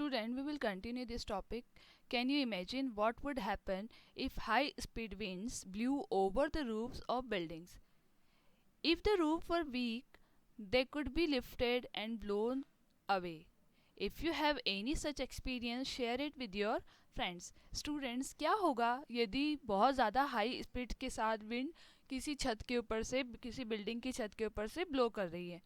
Student, we will continue this topic. Can you imagine what would happen if high speed winds blew over the roofs of buildings? If the roof were weak, they could be lifted and blown away. If you have any such experience, share it with your friends. Students, क्या होगा यदि बहुत ज़्यादा high speed के साथ wind किसी छत के ऊपर से किसी बिल्डिंग की छत के ऊपर से ब्लो कर रही है?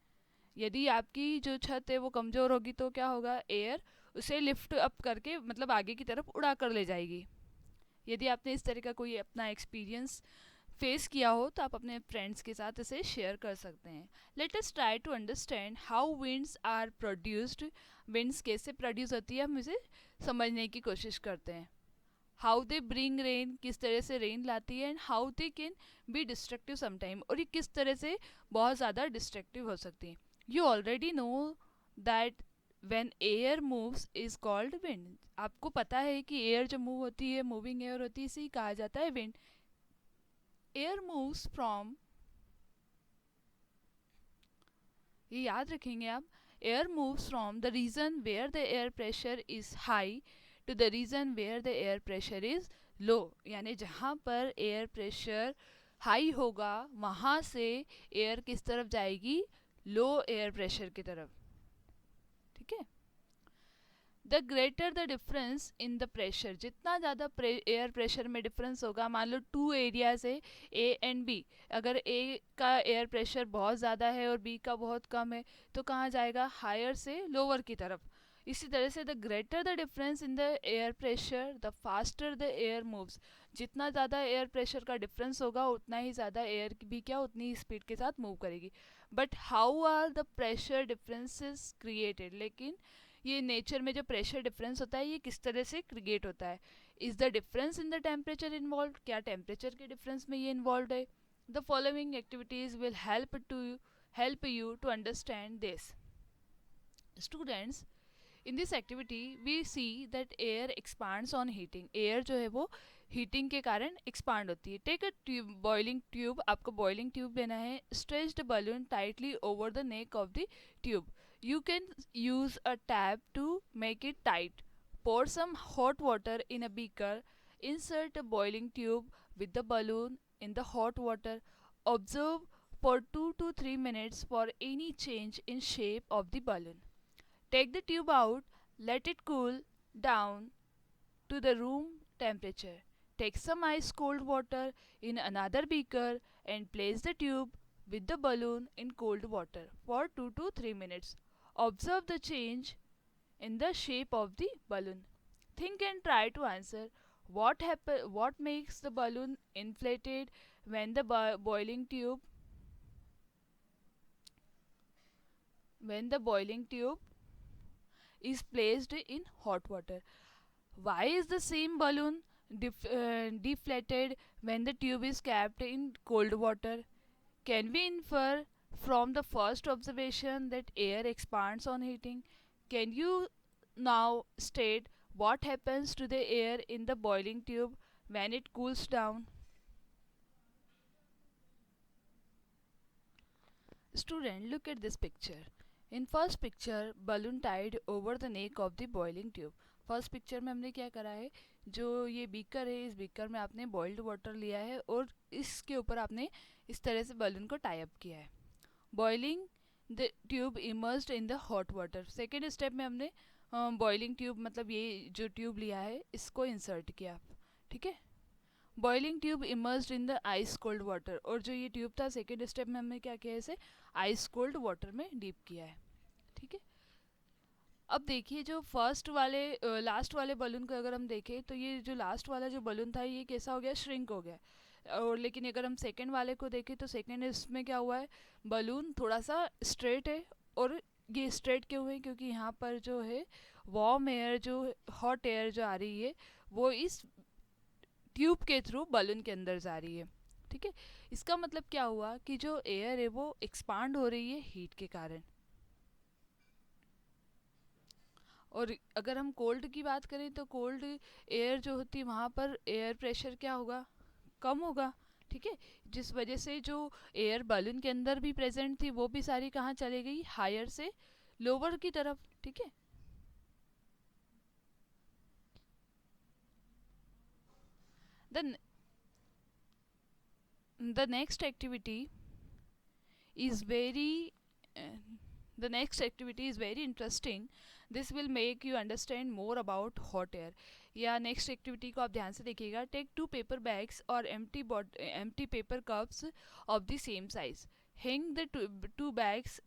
यदि आपकी जो छत है वो कमज़ोर होगी तो क्या होगा, एयर उसे लिफ्ट अप करके मतलब आगे की तरफ उड़ा कर ले जाएगी. यदि आपने इस तरह का कोई अपना एक्सपीरियंस फेस किया हो तो आप अपने फ्रेंड्स के साथ इसे शेयर कर सकते हैं. Let us try to understand how winds are produced. Winds कैसे प्रोड्यूस होती है हम इसे समझने की कोशिश करते हैं. हाउ दे ब्रिंग रेन, किस तरह से रेन लाती है, and how they can be destructive sometime, और ये किस तरह से बहुत ज़्यादा डिस्ट्रक्टिव हो सकती हैं. You already know that when air moves is called wind. आपको पता है कि एयर जब मूव होती है, मूविंग एयर होती है, इसे ही कहा जाता है विंड. एयर मूव्स फ्रॉम, ये याद रखेंगे आप, air moves from the region where the air pressure is high to the region where the air pressure is low. यानी जहाँ पर एयर प्रेशर हाई होगा वहाँ से एयर किस तरफ जाएगी, लो एयर प्रेशर की तरफ. ठीक है. The greater the difference in the pressure, जितना ज़्यादा एयर प्रेशर में डिफरेंस होगा, मान लो टू एरियाज है ए एंड बी, अगर ए का एयर प्रेशर बहुत ज़्यादा है और बी का बहुत कम है तो कहाँ जाएगा, हायर से लोअर की तरफ. इसी तरह से the greater the difference in the air pressure the faster the air moves. जितना ज़्यादा एयर प्रेशर का डिफरेंस होगा उतना ही ज़्यादा एयर भी क्या उतनी ही स्पीड के साथ मूव करेगी. But how are the pressure differences created, लेकिन ये नेचर में जो प्रेशर डिफरेंस होता है ये किस तरह से क्रिएट होता है. Is the difference in the temperature involve, क्या टेम्परेचर के डिफरेंस में ये इन्वॉल्व है. The following activities will help you to understand this. Students, in this activity we see that air expands on heating. Air जो है वो heating के कारण एक्सपांड होती है. Take a tube, boiling tube, आपको बॉइलिंग ट्यूब लेना है. Stretch the balloon tightly over the neck of the tube. You can use a tap to make it tight. Pour some hot water in a beaker. Insert a boiling tube with the balloon in the hot water. Observe for 2 to 3 minutes for any change in shape of the balloon. Take the tube out, let it cool down to the room temperature. Take some ice cold water in another beaker and place the tube with the balloon in cold water for 2 to 3 minutes. Observe the change in the shape of the balloon. Think and try to answer what makes the balloon inflated when the boiling tube is placed in hot water. Why is the same balloon deflated when the tube is kept in cold water? Can we infer from the first observation that air expands on heating? Can you now state what happens to the air in the boiling tube when it cools down? Student, look at this picture. In first picture, balloon tied over the neck of the boiling tube. First picture में हमने क्या करा है, जो ये beaker है इस beaker में आपने बॉइल्ड वाटर लिया है और इसके ऊपर आपने इस तरह से बलून को टाई अप किया है. Boiling the tube immersed in the hot water. Second step में हमने बॉइलिंग ट्यूब मतलब ये जो ट्यूब लिया है इसको इंसर्ट किया. ठीक है. Boiling tube immersed in the ice cold water, और जो ये ट्यूब था सेकेंड स्टेप में हमने क्या किया, इसे आइस कोल्ड वाटर में डीप किया है. ठीक है. अब देखिए जो फर्स्ट वाले लास्ट वाले बलून को अगर हम देखें तो ये जो लास्ट वाला जो बलून था ये कैसा हो गया, श्रिंक हो गया. और लेकिन अगर हम सेकंड वाले को देखें तो सेकंड इसमें क्या हुआ है, बलून थोड़ा सा स्ट्रेट है. और ये स्ट्रेट क्यों है, क्योंकि यहाँ पर जो है वार्म एयर, जो हॉट एयर जो आ रही है वो इस ट्यूब के थ्रू बलून के अंदर जा रही है. ठीक है. इसका मतलब क्या हुआ कि जो एयर है वो एक्सपांड हो रही है हीट के कारण. और अगर हम कोल्ड की बात करें तो कोल्ड एयर जो होती है वहाँ पर एयर प्रेशर क्या होगा, कम होगा. ठीक है. जिस वजह से जो एयर बलून के अंदर भी प्रेजेंट थी वो भी सारी कहाँ चली गई, हायर से लोअर की तरफ. ठीक है. The the next activity is very uh, the next activity is very interesting. This will make you understand more about hot air. या नेक्स्ट एक्टिविटी को आप ध्यान से देखिएगा. टेक टू पेपर बैग्स और empty paper cups of the same size. Hang the two bags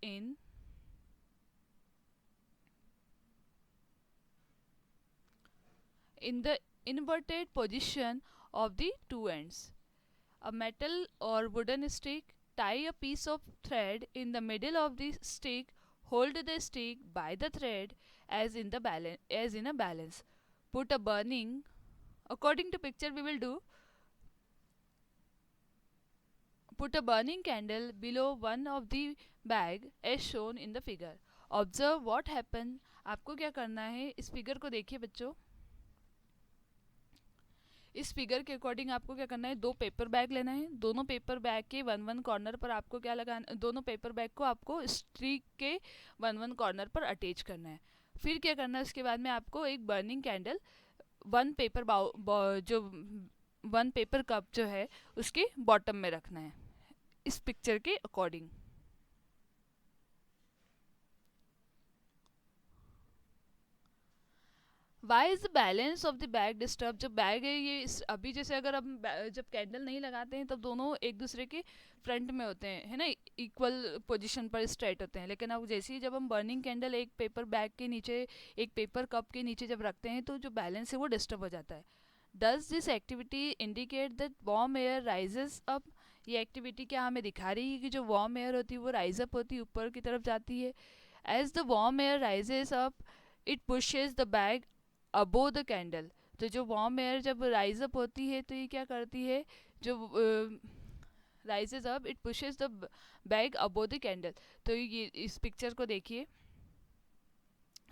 in the inverted position of the two ends. A metal or wooden stick. Tie a piece of thread in the middle of the stick. Hold the stick by the thread as in a balance. Put a burning. According to picture, we will do. Put a burning candle below one of the bag as shown in the figure. Observe what happened. आपको क्या करना है, इस figure को देखिए बच्चों. इस figure के अकॉर्डिंग आपको क्या करना है, दो पेपर बैग लेना है. दोनों पेपर बैग के वन वन कॉर्नर पर आपको क्या लगाना, दोनों पेपर बैग को आपको स्ट्रिक के वन वन कॉर्नर पर अटैच करना है. फिर क्या करना है, उसके बाद में आपको एक बर्निंग कैंडल वन पेपर जो वन पेपर कप जो है उसके बॉटम में रखना है, इस पिक्चर के according. Why is the balance of the bag disturb. जब बैग है ये अभी जैसे अगर हम जब कैंडल नहीं लगाते हैं तब दोनों एक दूसरे के फ्रंट में होते हैं, है ना, इक्वल पोजीशन पर स्ट्रेट होते हैं. लेकिन अब जैसे ही जब हम बर्निंग कैंडल एक पेपर बैग के नीचे, एक पेपर कप के नीचे जब रखते हैं तो जो बैलेंस है वो डिस्टर्ब हो जाता है. Does this activity indicate that warm air rises up. ये एक्टिविटी क्या हमें दिखा रही है कि जो वार्म एयर होती है वो राइज अप होती है, ऊपर की तरफ जाती है. As the warm air rises up it pushes the bag above the candle. तो जो वार्म एयर जब राइज अप होती है तो ये क्या करती है, जो rises up it pushes the bag above the candle. तो ये इस पिक्चर को देखिए,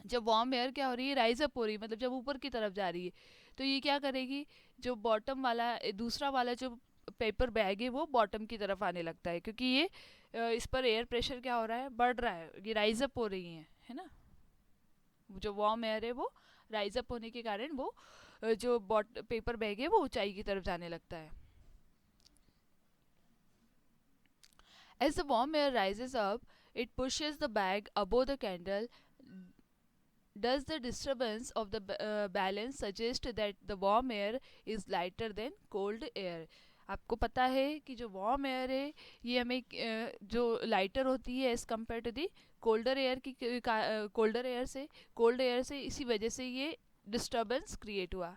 जब वार्म एयर क्या हो रही है, राइज अप हो रही है, मतलब जब ऊपर की तरफ जा रही है, तो ये क्या करेगी, जो बॉटम वाला दूसरा वाला जो पेपर बैग है वो बॉटम की तरफ आने लगता है, क्योंकि ये इस पर एयर प्रेशर क्या हो रहा है, बढ़ रहा है, ये राइज अप हो रही है ना. जो वार्म एयर है वो राइज अप होने के कारण वो जो पेपर बैग है वो ऊंचाई की तरफ जाने लगता है. As the warm air rises up, it pushes the bag above the candle. Does the disturbance of the balance suggest that the warm air is lighter than cold air? आपको पता है कि जो वार्म एयर है ये हमें जो lighter होती है as compared to the colder air की, कोल्ड एयर से इसी वजह से ये डिस्टर्बेंस क्रिएट हुआ.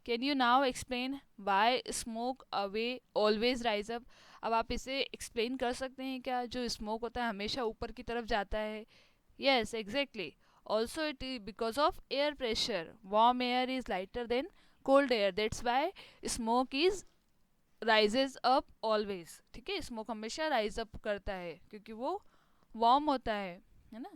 Can you now explain why smoke away always rise up. अब आप इसे एक्सप्लेन कर सकते हैं क्या, जो स्मोक होता है हमेशा ऊपर की तरफ जाता है. Yes exactly. Also it because of air pressure. Warm air is lighter than cold air, that's why smoke is rises up always. ठीक है, स्मोक हमेशा राइज अप करता है क्योंकि वो वार्म होता है ना.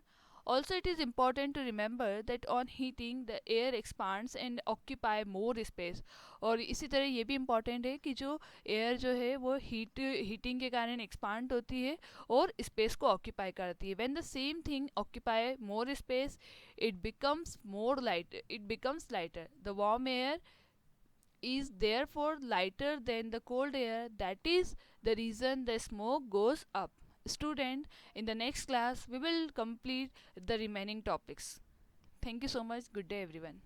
Also it is important to remember that on heating the air expands and occupy more space. और इसी तरह ये भी इम्पॉर्टेंट है कि जो एयर जो है वो हीटिंग के कारण एक्सपांड होती है और स्पेस को ऑक्यूपाई करती है. When the same thing occupy more space it becomes lighter. The warm air is therefore lighter than the cold air. That is the reason the smoke goes up. Student, in the next class we will complete the remaining topics. Thank you so much. Good day everyone.